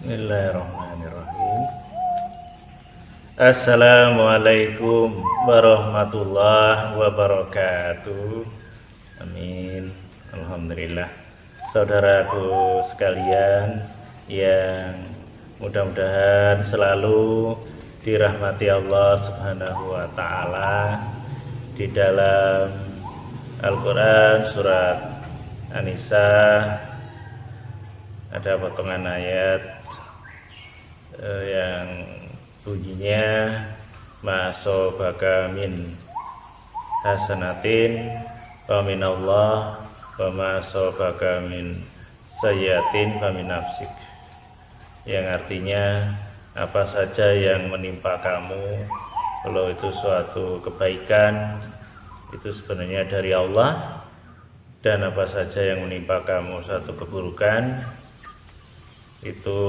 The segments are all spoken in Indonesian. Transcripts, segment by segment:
Bismillahirrahmanirrahim. Assalamualaikum warahmatullahi wabarakatuh. Amin. Alhamdulillah. Saudaraku sekalian yang mudah-mudahan selalu dirahmati Allah Subhanahu wa taala, di dalam Al-Qur'an surat An-Nisa ada potongan ayat yang bunyinya masobaka min hasanatin wa minallah wa masobaka min sayyatin wa min nafsik, yang artinya apa saja yang menimpa kamu, kalau itu suatu kebaikan, itu sebenarnya dari Allah, dan apa saja yang menimpa kamu suatu keburukan, itu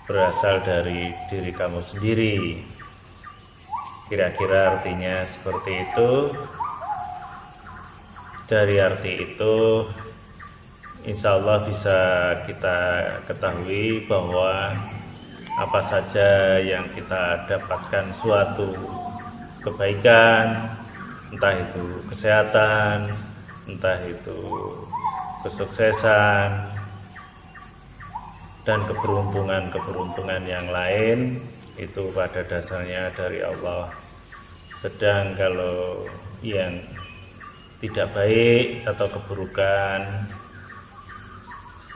berasal dari diri kamu sendiri. Kira-kira artinya seperti itu. Dari arti itu insya Allah bisa kita ketahui bahwa apa saja yang kita dapatkan suatu kebaikan, entah itu kesehatan, entah itu kesuksesan dan keberuntungan yang lain, itu pada dasarnya dari Allah. Sedang kalau yang tidak baik atau keburukan,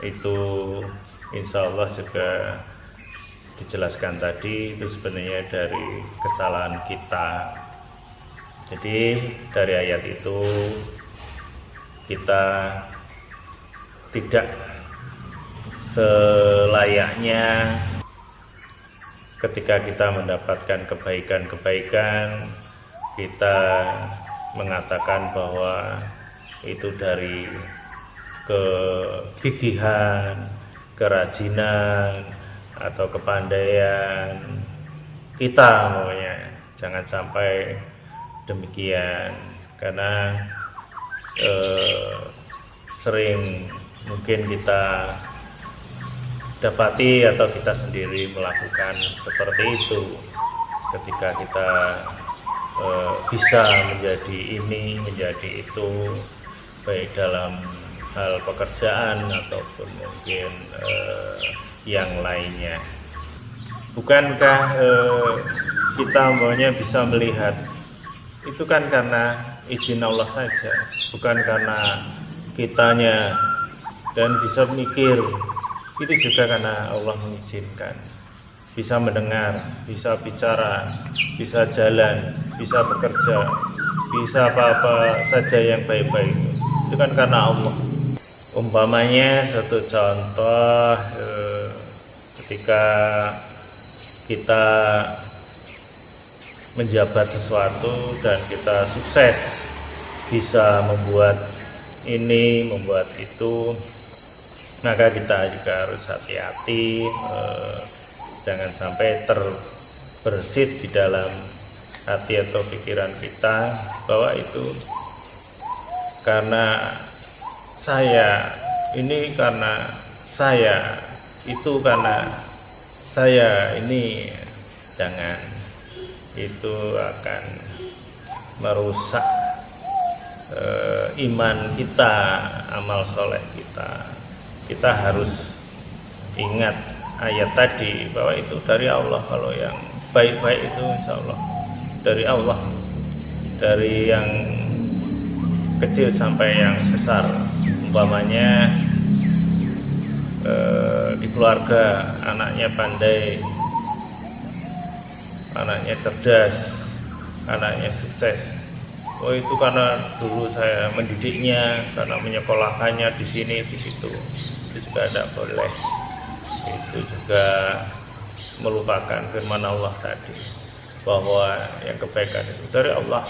itu insya Allah juga dijelaskan tadi, itu sebenarnya dari kesalahan kita. Jadi dari ayat itu kita tidak selayaknya ketika kita mendapatkan kebaikan-kebaikan kita mengatakan bahwa itu dari kegigihan, kerajinan, atau kepandaian kita. Pokoknya jangan sampai demikian, karena sering mungkin kita dapati atau kita sendiri melakukan seperti itu ketika kita bisa menjadi ini, menjadi itu, baik dalam hal pekerjaan ataupun mungkin yang lainnya. Bukankah kita maunya bisa melihat itu kan karena izin Allah saja, bukan karena kitanya, dan bisa mikir itu juga karena Allah mengizinkan. Bisa mendengar, bisa bicara, bisa jalan, bisa bekerja, bisa apa-apa saja yang baik-baik, itu kan karena Allah. Umpamanya satu contoh, ketika kita menjabat sesuatu dan kita sukses, bisa membuat ini, membuat itu, maka kita juga harus hati-hati, jangan sampai terbersit di dalam hati atau pikiran kita bahwa itu karena saya, ini karena saya, itu karena saya, ini. Jangan, itu akan merusak iman kita, amal soleh kita. Kita harus ingat ayat tadi bahwa itu dari Allah. Kalau yang baik-baik itu insya Allah dari Allah, dari yang kecil sampai yang besar. Umpamanya di keluarga anaknya pandai, anaknya cerdas, anaknya sukses, oh itu karena dulu saya mendidiknya, karena menyekolahkannya di sini di situ. Itu juga tidak boleh. Itu juga melupakan firman Allah tadi bahwa yang kebaikan itu dari Allah.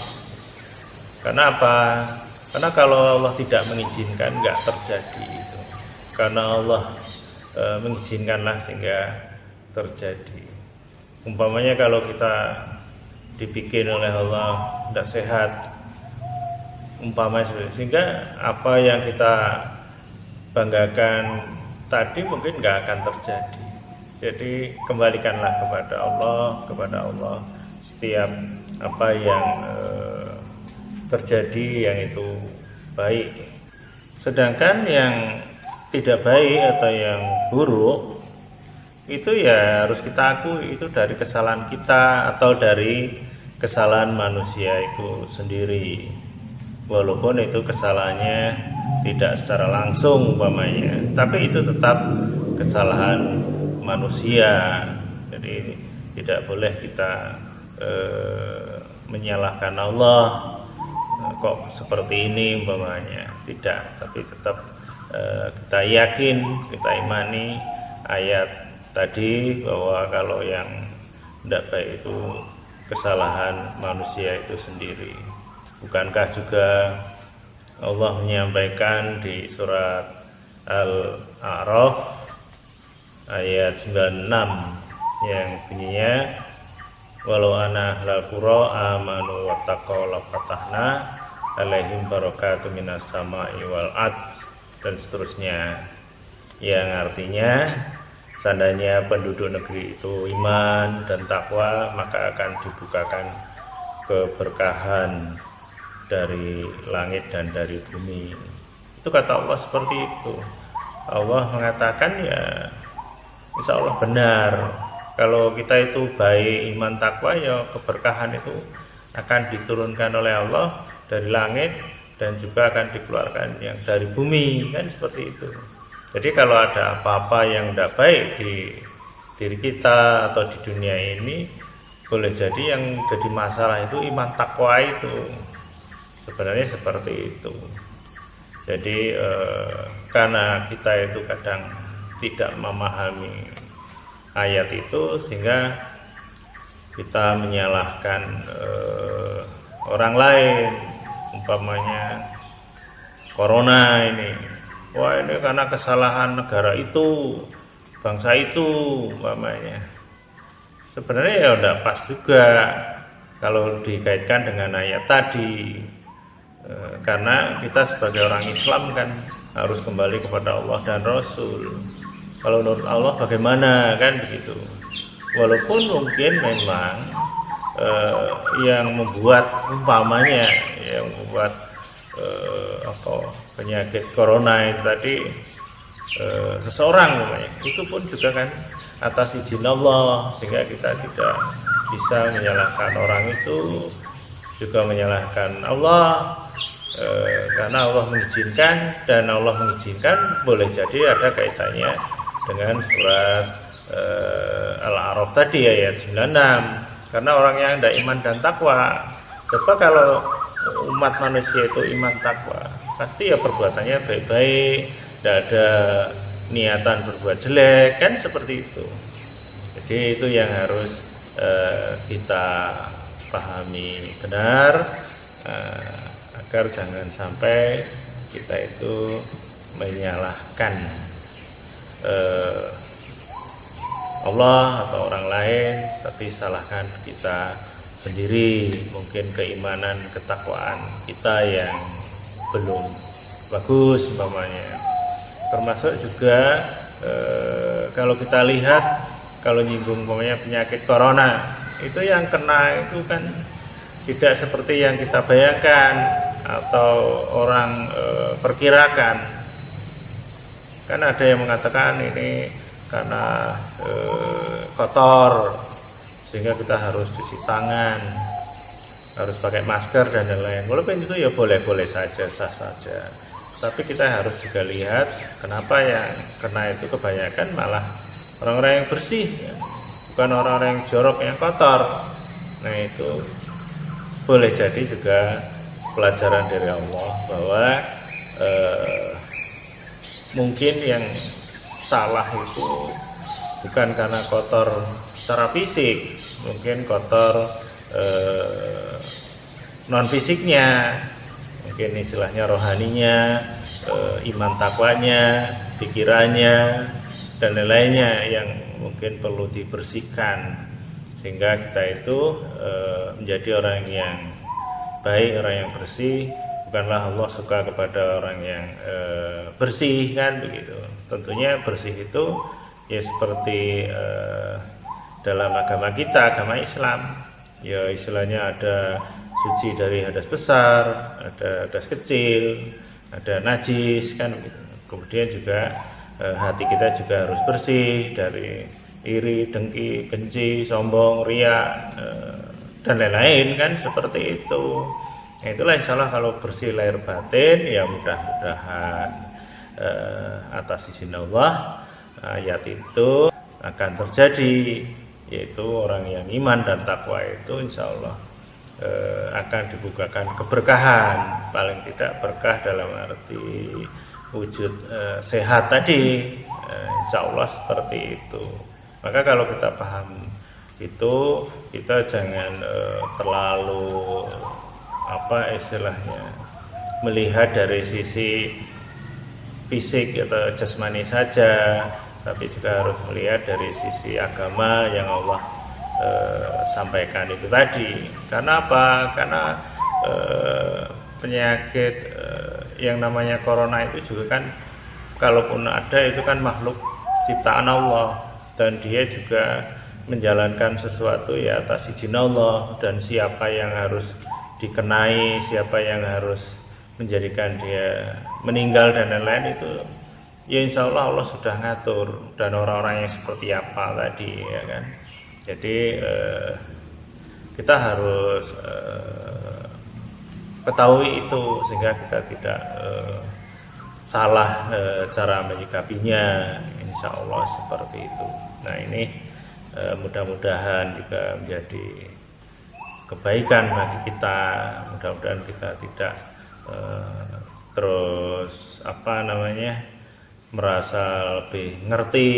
Karena apa? Karena kalau Allah tidak mengizinkan, nggak terjadi itu. Karena Allah mengizinkanlah sehingga terjadi. Umpamanya kalau kita dibikin oleh Allah tidak sehat, umpamanya sehingga apa yang kita banggakan tadi mungkin nggak akan terjadi. Jadi kembalikanlah kepada Allah setiap apa yang terjadi yang itu baik. Sedangkan yang tidak baik atau yang buruk itu ya harus kita akui itu dari kesalahan kita atau dari kesalahan manusia itu sendiri, walaupun itu kesalahannya tidak secara langsung umpamanya, tapi itu tetap kesalahan manusia. Jadi tidak boleh kita menyalahkan Allah, kok seperti ini umpamanya, tidak, tapi tetap kita yakin, kita imani ayat tadi bahwa kalau yang tidak baik itu kesalahan manusia itu sendiri. Bukankah juga Allah menyampaikan di surat Al-A'raf ayat 96 yang bunyinya, walau ana ahlal qura amanu wattaqaw la fatahna alaihim barakatuh minas sama'i wal ard, dan seterusnya, yang artinya seandainya penduduk negeri itu iman dan takwa maka akan dibukakan keberkahan dari langit dan dari bumi. Itu kata Allah seperti itu. Allah mengatakan ya insya Allah benar, kalau kita itu baik iman takwa ya keberkahan itu akan diturunkan oleh Allah dari langit dan juga akan dikeluarkan yang dari bumi, kan seperti itu. Jadi kalau ada apa-apa yang tidak baik di diri kita atau di dunia ini, boleh jadi yang jadi masalah itu iman takwa itu. Sebenarnya seperti itu. Jadi karena kita itu kadang tidak memahami ayat itu sehingga kita menyalahkan orang lain, umpamanya corona ini, wah ini karena kesalahan negara itu, bangsa itu umpamanya. Sebenarnya ya udah pas juga kalau dikaitkan dengan ayat tadi, karena kita sebagai orang Islam kan harus kembali kepada Allah dan Rasul. Kalau menurut Allah bagaimana, kan begitu. Walaupun mungkin memang yang membuat umpamanya yang membuat penyakit corona itu tadi seseorang umpamanya, itu pun juga kan atas izin Allah, sehingga kita tidak bisa menyalahkan orang itu, juga menyalahkan Allah, karena Allah mengizinkan, dan Allah mengizinkan boleh jadi ada kaitannya dengan surat Al-A'raf tadi ayat 96. Karena orang yang tidak iman dan takwa, coba kalau umat manusia itu iman takwa, pasti ya perbuatannya baik-baik, tidak ada niatan berbuat jelek, kan seperti itu. Jadi itu yang harus kita pahami benar, agar jangan sampai kita itu menyalahkan Allah atau orang lain, tapi salahkan kita sendiri. Mungkin keimanan, ketakwaan kita yang belum bagus umpamanya. Termasuk juga kalau kita lihat, kalau nyinggung umpamanya penyakit corona, itu yang kena itu kan tidak seperti yang kita bayangkan atau orang perkirakan. Kan ada yang mengatakan ini karena kotor sehingga kita harus cuci tangan, harus pakai masker dan lain-lain. Walaupun itu ya boleh-boleh saja, sah saja. Tapi kita harus juga lihat kenapa yang kena itu kebanyakan malah orang-orang yang bersih, ya. Bukan orang-orang yang jorok, yang kotor. Nah itu boleh jadi juga pelajaran dari Allah bahwa mungkin yang salah itu bukan karena kotor secara fisik, mungkin kotor non fisiknya, mungkin istilahnya rohaninya, iman takwanya, pikirannya dan lain-lainnya yang mungkin perlu dibersihkan, sehingga kita itu menjadi orang yang baik, orang yang bersih. Bukanlah Allah suka kepada orang yang bersih, kan begitu. Tentunya bersih itu ya seperti dalam agama kita, agama Islam, ya istilahnya ada suci dari hadas besar, ada hadas kecil, ada najis kan gitu. Kemudian juga hati kita juga harus bersih dari iri, dengki, benci, sombong, riya, dan lain-lain kan seperti itu. Nah, itulah insya Allah kalau bersih lahir batin ya mudah-mudahan atas izin Allah ayat itu akan terjadi, yaitu orang yang iman dan takwa itu insya Allah akan dibukakan keberkahan, paling tidak berkah dalam arti wujud sehat tadi, insya Allah seperti itu. Maka kalau kita paham itu, kita jangan terlalu apa istilahnya melihat dari sisi fisik atau jasmani saja, tapi juga harus melihat dari sisi agama yang Allah sampaikan itu tadi. Karena apa? Karena penyakit yang namanya corona itu juga kan, kalaupun ada itu kan makhluk ciptaan Allah, dan dia juga menjalankan sesuatu ya atas izin Allah, dan siapa yang harus dikenai, siapa yang harus menjadikan dia meninggal dan lain-lain itu ya insya Allah Allah sudah ngatur, dan orang-orang yang seperti apa tadi ya kan. Jadi kita harus ketahui itu sehingga kita tidak salah cara menyikapinya, insya Allah seperti itu. Nah ini mudah-mudahan juga menjadi kebaikan bagi kita, mudah-mudahan kita tidak terus apa namanya merasa lebih ngerti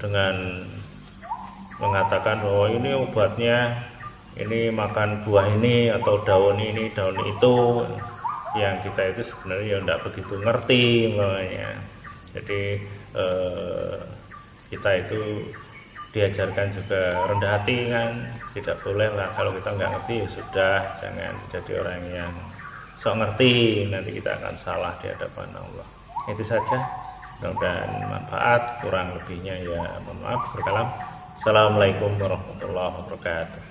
dengan mengatakan bahwa ini obatnya, ini makan buah ini atau daun ini, daun itu, yang kita itu sebenarnya tidak begitu ngerti makanya. Jadi kita itu diajarkan juga rendah hati kan, tidak boleh lah kalau kita nggak ngerti ya sudah, jangan jadi orang yang sok ngerti, nanti kita akan salah di hadapan Allah. Itu saja, mudah-mudahan manfaat, kurang lebihnya ya mohon maaf. Berkalam. Assalamualaikum warahmatullahi wabarakatuh.